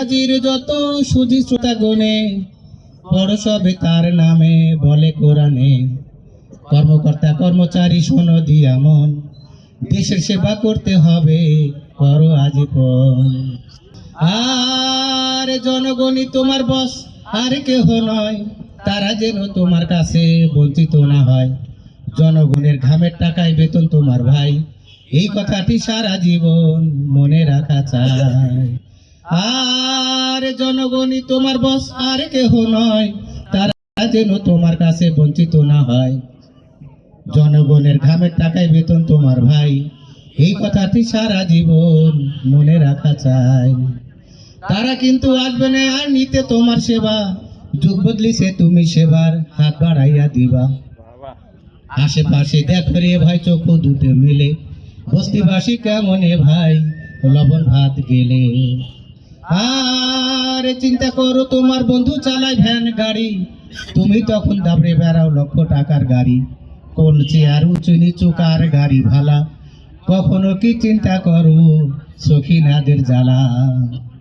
আজির যত সুজি শ্রোতা গনে বড় সবে তার নামে বলে কোরআনে। কর্মকর্তা কর্মচারী শোনো দিয়া মন, দেশের সেবা করতে হবে করো আজীবন। আর জনগণই তোমার বস আর কেহ নয়, তারা যেন তোমার কাছে বঞ্চিত না হয়। জনগণের ঘামের টাকায় বেতন তোমার ভাই, এই কথাটি সারা জীবন মনে রাখা চাই। আর জনগণই তোমার বস আর কেহ নয়, তারা যেন তোমার কাছে বঞ্চিত না হয়। জনগণের ঘামের টাকায় বেতন তোমার ভাই, এই কথাটি সারা জীবন মনে রাখা চাই। তারা কিন্তু আসবে না আর নিতে তোমার সেবা, যুগ বদলিছে তুমি সেবার হাত বাড়াইয়া দিবা। আশেপাশে দেখো রে ভাই চোখ দুটো মিলে, বস্তিবাসী কেমনে ভাই লবণ ভাত গেলে। আর চিন্তা করো তোমার বন্ধু চালায় ভ্যান গাড়ি, তুমি তখন দাবড়ে বেড়াও লক্ষ টাকার গাড়ি। কোন চেয়ার উঁচু নিচু কার গাড়ি ভালা, কখনো কি চিন্তা করো সখিনাদের জ্বালা।